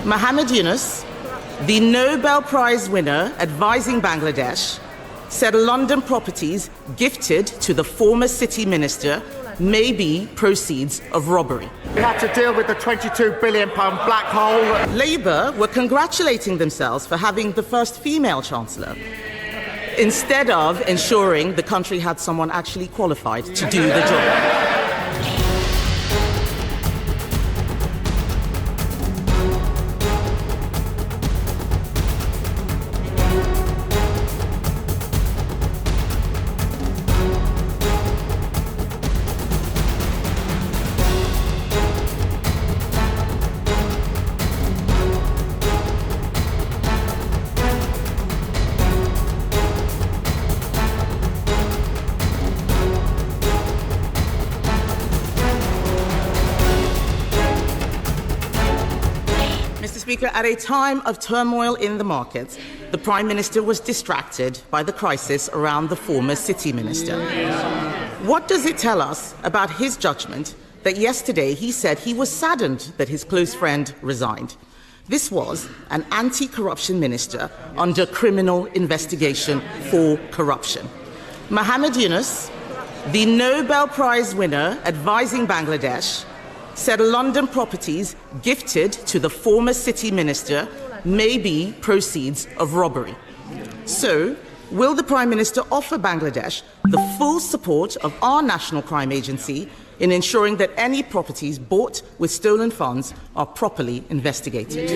Muhammad Yunus, the Nobel Prize winner advising Bangladesh, said London properties gifted to the former City Minister may be proceeds of robbery. We had to deal with the £22 billion black hole. Labour were congratulating themselves for having the first female Chancellor, instead of ensuring the country had someone actually qualified to do the job. Speaker, at a time of turmoil in the markets, the Prime Minister was distracted by the crisis around the former City Minister. What does it tell us about his judgment that yesterday he said he was saddened that his close friend resigned? This was an anti-corruption minister under criminal investigation for corruption. Muhammad Yunus, the Nobel Prize winner advising Bangladesh, said London properties gifted to the former City Minister may be proceeds of robbery. So, will the Prime Minister offer Bangladesh the full support of our National Crime Agency in ensuring that any properties bought with stolen funds are properly investigated?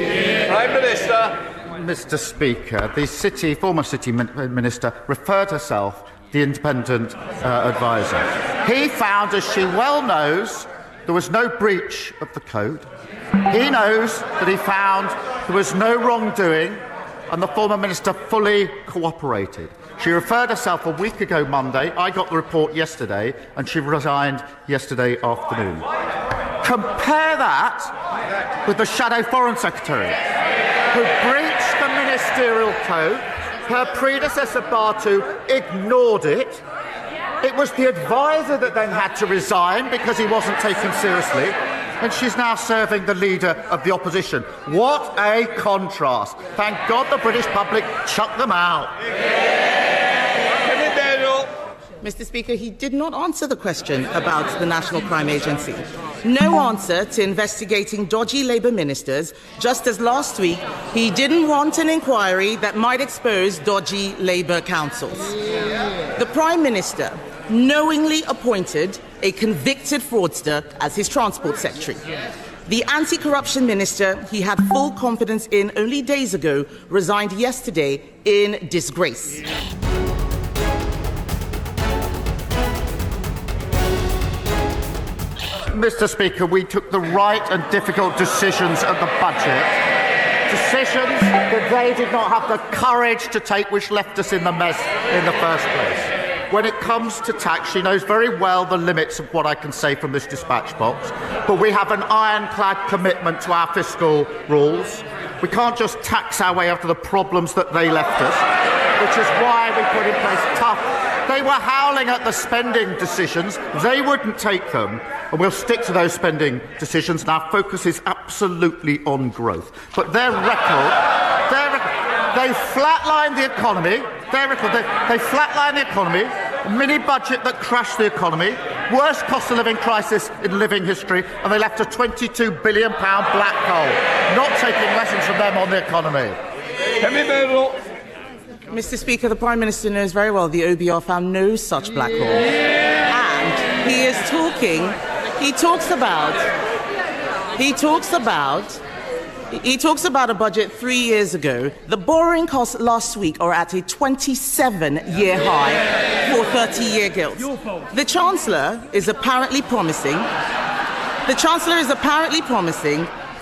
Prime Minister. Mr. Speaker, the former City Minister referred herself to the independent adviser. He found, as she well knows, there was no breach of the code. He knows that he found there was no wrongdoing, and the former minister fully cooperated. She referred herself a week ago Monday. I got the report yesterday, and she resigned yesterday afternoon. Compare that with the Shadow Foreign Secretary, who breached the Ministerial Code. Her predecessor, Batu, ignored it. It was the adviser that then had to resign because he wasn't taken seriously, and she's now serving the leader of the opposition. What a contrast. Thank God the British public chucked them out. Mr. Speaker, he did not answer the question about the National Crime Agency. No answer to investigating dodgy Labour ministers, just as last week he didn't want an inquiry that might expose dodgy Labour councils. The Prime Minister knowingly appointed a convicted fraudster as his Transport Secretary. The anti-corruption minister he had full confidence in only days ago resigned yesterday in disgrace. Mr. Speaker, we took the right and difficult decisions at the budget, decisions that they did not have the courage to take, which left us in the mess in the first place. When it comes to tax, she knows very well the limits of what I can say from this dispatch box, but we have an ironclad commitment to our fiscal rules. We can't just tax our way out of the problems that they left us, which is why we put in place tough. They were howling at the spending decisions. They wouldn't take them, and we'll stick to those spending decisions, and our focus is absolutely on growth. But their record, they flatlined the economy. They flatlined the economy, a mini-budget that crashed the economy, worst cost of living crisis in living history, and they left a £22 billion black hole, not taking lessons from them on the economy. Mr. Speaker, the Prime Minister knows very well the OBR found no such black hole. And he talks about a budget 3 years ago. The borrowing costs last week are at a 27-year high for 30-year gilts. The Chancellor is apparently promising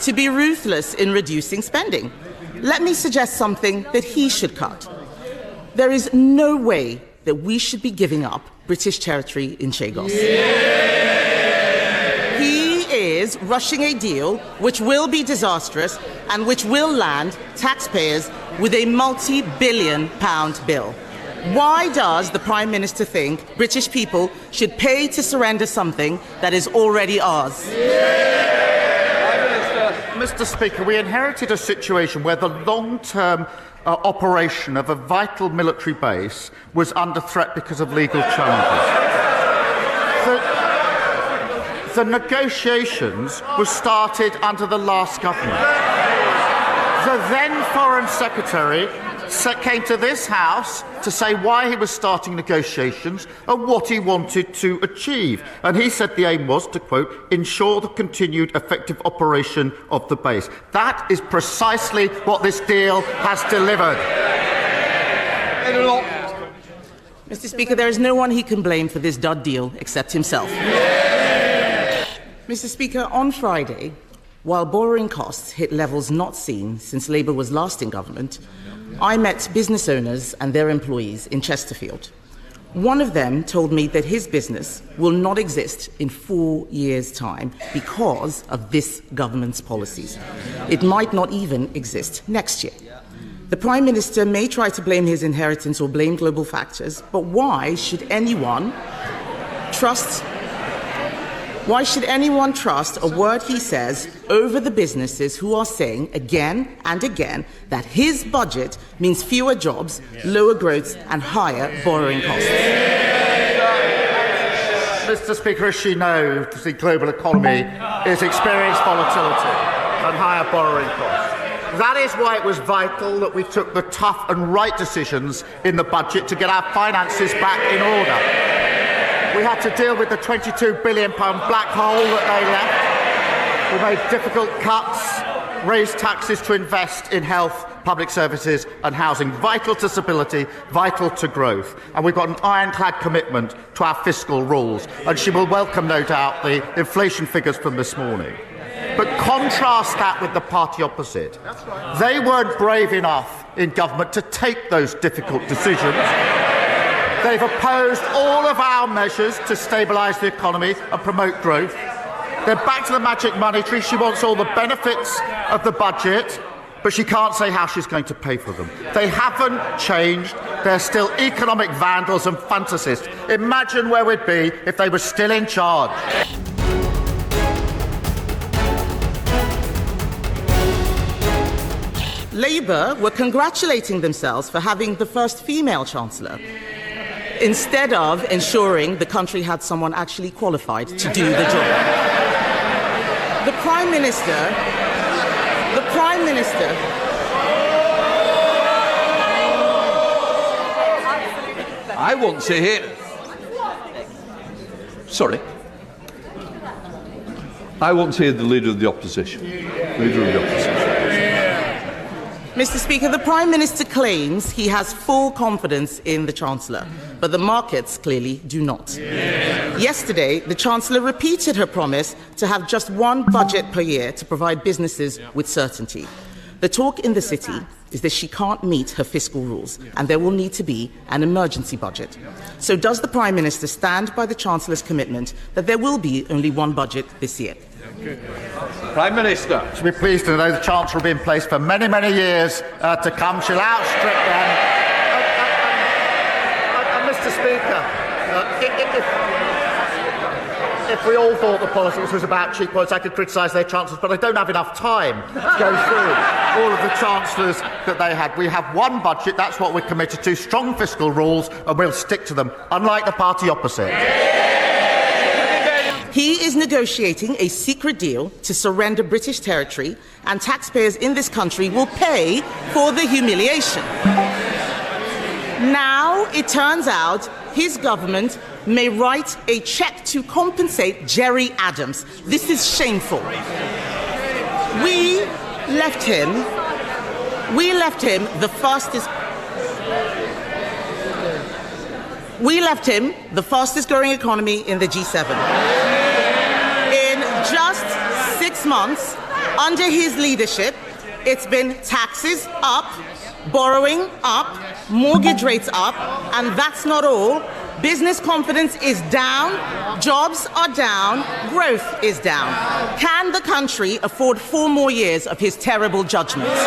to be ruthless in reducing spending. Let me suggest something that he should cut. There is no way that we should be giving up British territory in Chagos. He is rushing a deal which will be disastrous and which will land taxpayers with a multi-billion-pound bill. Why does the Prime Minister think British people should pay to surrender something that is already ours? Mr. Speaker, we inherited a situation where the long-term operation of a vital military base was under threat because of legal challenges. The negotiations were started under the last government. The then Foreign Secretary came to this House to say why he was starting negotiations and what he wanted to achieve. And he said the aim was to, quote, ensure the continued effective operation of the base. That is precisely what this deal has delivered. Mr. Speaker, there is no one he can blame for this dud deal except himself. Mr. Speaker, on Friday, while borrowing costs hit levels not seen since Labour was last in government, I met business owners and their employees in Chesterfield. One of them told me that his business will not exist in 4 years' time because of this government's policies. It might not even exist next year. The Prime Minister may try to blame his inheritance or blame global factors, but why should anyone trust a word he says over the businesses who are saying again and again that his budget means fewer jobs, lower growth and higher borrowing costs? Mr. Speaker, as she knows, the global economy is experiencing volatility and higher borrowing costs. That is why it was vital that we took the tough and right decisions in the budget to get our finances back in order. We had to deal with the £22 billion black hole that they left. We made difficult cuts, raised taxes to invest in health, public services and housing, vital to stability, vital to growth. And we've got an ironclad commitment to our fiscal rules. And she will welcome, no doubt, the inflation figures from this morning. But contrast that with the party opposite. They weren't brave enough in government to take those difficult decisions. They've opposed all of our measures to stabilise the economy and promote growth. They're back to the magic money tree. She wants all the benefits of the budget, but she can't say how she's going to pay for them. They haven't changed. They're still economic vandals and fantasists. Imagine where we'd be if they were still in charge. Labour were congratulating themselves for having the first female Chancellor, instead of ensuring the country had someone actually qualified to do the job. The Prime Minister, I want to hear... Sorry. I want to hear the Leader of the Opposition. Leader of the Opposition. Mr. Speaker, the Prime Minister claims he has full confidence in the Chancellor, but the markets clearly do not. Yesterday, the Chancellor repeated her promise to have just one budget per year to provide businesses with certainty. The talk in the City is that she can't meet her fiscal rules and there will need to be an emergency budget. So does the Prime Minister stand by the Chancellor's commitment that there will be only one budget this year? Prime Minister. She'll be pleased to know the Chancellor will be in place for many, many years to come. She'll outstrip them. Mr. Speaker, if we all thought the politics was about cheap points, I could criticise their chancellors, but I don't have enough time to go through all of the chancellors that they had. We have one budget, that's what we're committed to, strong fiscal rules, and we'll stick to them, unlike the party opposite. He is negotiating a secret deal to surrender British territory, and taxpayers in this country will pay for the humiliation. Now it turns out his government may write a cheque to compensate Jerry Adams. This is shameful. We left him the fastest growing economy in the G7. In just 6 months, under his leadership, it's been taxes up, borrowing up, mortgage rates up, and that's not all. Business confidence is down, jobs are down, growth is down. Can the country afford 4 more years of his terrible judgments?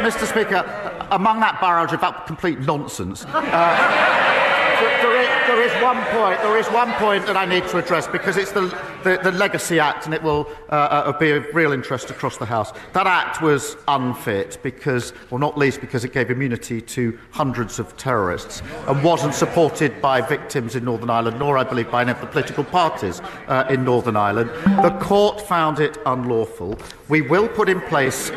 Mr. Speaker, among that barrage of complete nonsense, there is one point that I need to address, because it's the the Legacy Act, and it will be of real interest across the House. That Act was unfit because, well, not least because it gave immunity to hundreds of terrorists and wasn't supported by victims in Northern Ireland, nor, I believe, by any of the political parties in Northern Ireland. The court found it unlawful. We will put in place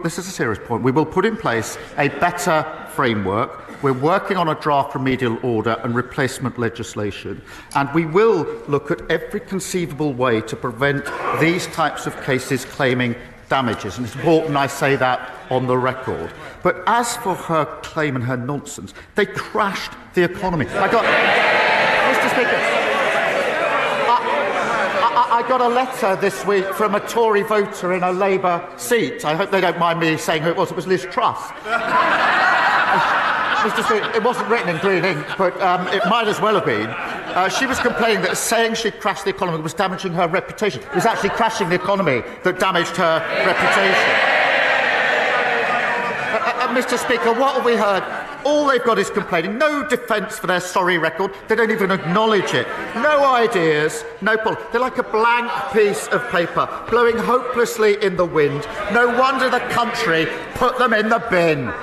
this is a serious point. We will put in place a better framework. We're working on a draft remedial order and replacement legislation, and we will look at every conceivable way to prevent these types of cases claiming damages. And it's important I say that on the record. But as for her claim and her nonsense, they crashed the economy. Mr. Speaker, I got a letter this week from a Tory voter in a Labour seat. I hope they don't mind me saying who it was. It was Liz Truss. Mr. Speaker, it wasn't written in green ink, but it might as well have been. She was complaining that saying she'd crashed the economy was damaging her reputation. It was actually crashing the economy that damaged her reputation. Mr. Speaker, what have we heard? All they've got is complaining. No defence for their sorry record. They don't even acknowledge it. No ideas, no policy. They're like a blank piece of paper, blowing hopelessly in the wind. No wonder the country put them in the bin.